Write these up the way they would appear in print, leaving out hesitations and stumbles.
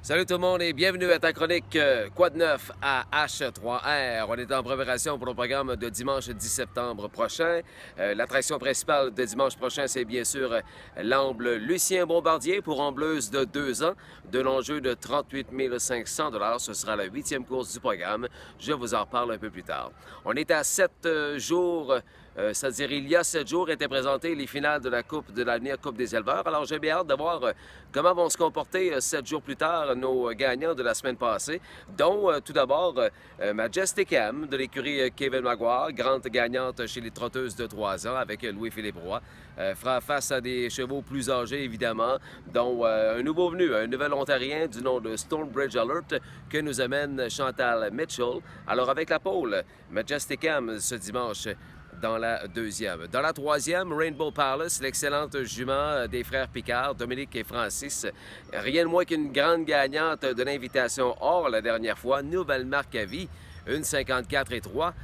Salut tout le monde et bienvenue à ta chronique Quoi de neuf à H3R. On est en préparation pour le programme de dimanche 10 septembre prochain. L'attraction principale de dimanche prochain, c'est bien sûr l'amble Lucien Bombardier pour ambleuse de 2 ans, de l'enjeu de 38 500 $. Ce sera la 8e course du programme. Je vous en reparle un peu plus tard. On est à 7 jours. C'est-à-dire, il y a 7 jours étaient présentées les finales de la Coupe de l'avenir, Coupe des éleveurs. Alors, j'ai bien hâte de voir comment vont se comporter 7 jours plus tard nos gagnants de la semaine passée, dont tout d'abord Majestic M de l'écurie Kevin Maguire, grande gagnante chez les trotteuses de 3 ans avec Louis-Philippe Roy. Fera face à des chevaux plus âgés, évidemment, dont un nouveau venu, un nouvel Ontarien du nom de Stonebridge Alert que nous amène Chantal Mitchell. Alors, avec la pole, Majestic M ce dimanche, dans la 2e. Dans la 3e, Rainbow Palace, l'excellente jument des frères Picard, Dominique et Francis. Rien de moins qu'une grande gagnante de l'invitation or la dernière fois. Nouvelle marque à vie, 1,54 et 3.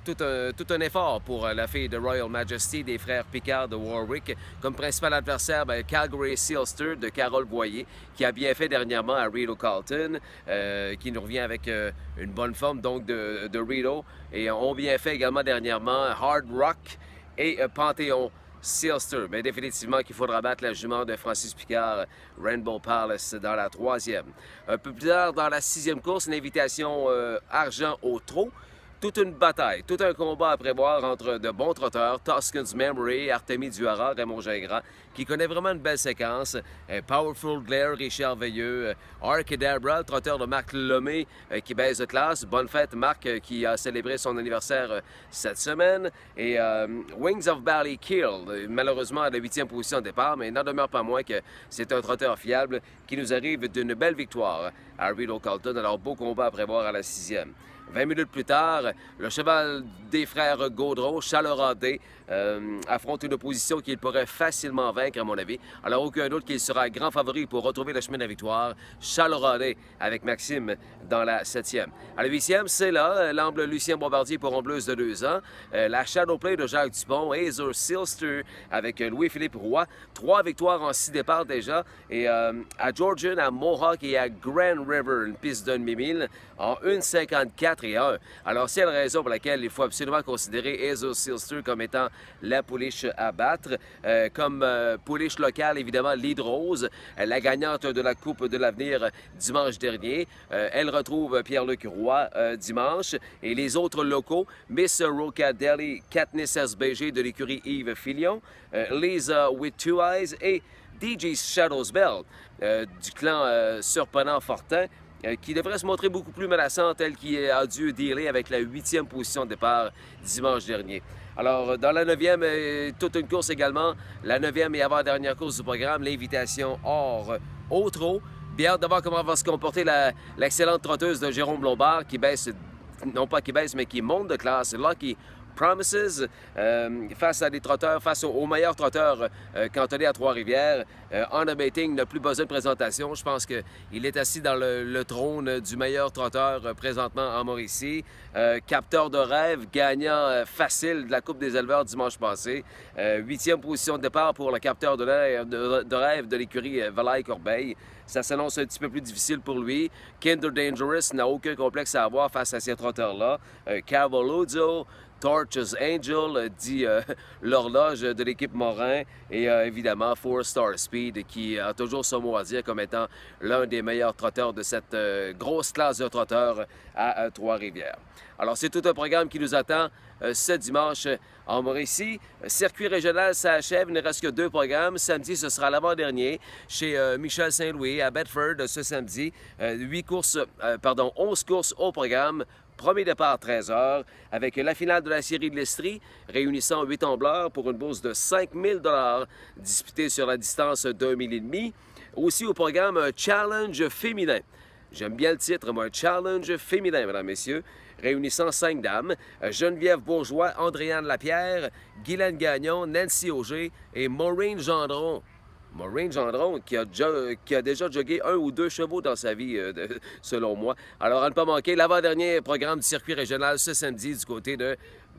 Tout un effort pour la fille de Royal Majesty des frères Picard de Warwick. Comme principal adversaire, Calgary Sealster de Carole Boyer, qui a bien fait dernièrement à Rideau Carlton, qui nous revient avec une bonne forme donc de Rideau. Et ont bien fait également dernièrement Hard Rock et Panthéon Sealster. Mais définitivement qu'il faudra battre la jument de Francis Picard, Rainbow Palace, dans la 3e. Un peu plus tard, dans la 6e course, une invitation argent au trot. Toute une bataille, tout un combat à prévoir entre de bons trotteurs, Toscan's Memory, Artemis Duhara, Raymond Gingras, qui connaît vraiment une belle séquence. Powerful Glare, Richard Veilleux, Arcadabra, le trotteur de Marc Lomé, qui baisse de classe. Bonne fête, Marc, qui a célébré son anniversaire cette semaine. Et Wings of Barley Kill, malheureusement à la 8e position de départ, mais il n'en demeure pas moins que c'est un trotteur fiable qui nous arrive d'une belle victoire à Rideau Carlton. Alors, beau combat à prévoir à la 6e. 20 minutes plus tard, le cheval des frères Gaudreau, Chaloradé, affronte une opposition qu'il pourrait facilement vaincre, à mon avis. Alors, aucun doute qu'il sera grand favori pour retrouver le chemin de la victoire. Chaloradé avec Maxime dans la 7e. À la 8e, c'est là, l'amble Lucien Bombardier pour ambleuse de 2 ans. La Shadowplay de Jacques Dupont, Hazer Sealster avec Louis-Philippe Roy. 3 victoires en 6 départs déjà. Et à Georgian, à Mohawk et à Grand River, une piste d'un demi-mille en 1,54 et 1. Alors, c'est la raison pour laquelle il faut absolument considérer Hazel Sealster comme étant la pouliche à battre. Comme pouliche locale, évidemment, Lead Rose, la gagnante de la Coupe de l'avenir dimanche dernier. Elle retrouve Pierre-Luc Roy dimanche. Et les autres locaux, Miss Rockadelli, Katniss SBG de l'écurie Yves Filion, Lisa with Two Eyes et DJ Shadows Bell du clan Surprenant Fortin, qui devrait se montrer beaucoup plus menaçant, tel qu'il a dû dealer avec la 8e position de départ dimanche dernier. Alors, dans la 9e, toute une course également, la 9e et avant-dernière course du programme, l'invitation or au trot. Bien hâte de voir comment va se comporter l'excellente trotteuse de Jérôme Lombard, qui baisse, non pas qui baisse, mais qui monte de classe, Lucky Promises, face à des trotteurs, face aux meilleurs trotteurs cantonnés à Trois-Rivières. On Abating n'a plus besoin de présentation. Je pense qu'il est assis dans le trône du meilleur trotteur présentement en Mauricie. Capteur de rêve, gagnant facile de la Coupe des éleveurs dimanche passé. 8e position de départ pour le capteur de rêve de l'écurie Valaille-Corbeil. Ça s'annonce un petit peu plus difficile pour lui. Kinder Dangerous n'a aucun complexe à avoir face à ces trotteurs-là. Cavaluzzo, Torches Angel, dit l'horloge de l'équipe Morin, et évidemment 4-Star Speed, qui a toujours son mot à dire comme étant l'un des meilleurs trotteurs de cette grosse classe de trotteurs à Trois-Rivières. Alors, c'est tout un programme qui nous attend ce dimanche en Mauricie. Circuit régional s'achève, il ne reste que 2 programmes. Samedi, ce sera l'avant-dernier chez Michel Saint-Louis à Bedford ce samedi. 11 courses au programme. Premier départ à 13 h, avec la finale de la série de l'Estrie, réunissant 8 ambleurs pour une bourse de 5 000 $ disputée sur la distance d'1,5 mille. Aussi au programme, un challenge féminin. J'aime bien le titre, moi, un challenge féminin, mesdames, messieurs, réunissant 5 dames. Geneviève Bourgeois, Andréane Lapierre, Guylaine Gagnon, Nancy Auger et Maureen Gendron. Maureen Gendron, qui a déjà jogué 1 ou 2 chevaux dans sa vie, selon moi. Alors, à ne pas manquer, l'avant-dernier programme du circuit régional ce samedi du côté de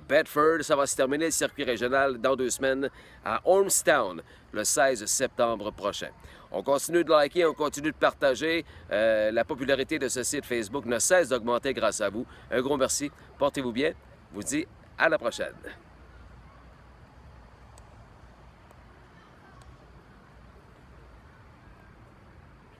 Bedford. Ça va se terminer le circuit régional dans 2 semaines à Ormstown, le 16 septembre prochain. On continue de liker, on continue de partager. La popularité de ce site Facebook ne cesse d'augmenter grâce à vous. Un gros merci. Portez-vous bien. Je vous dis à la prochaine.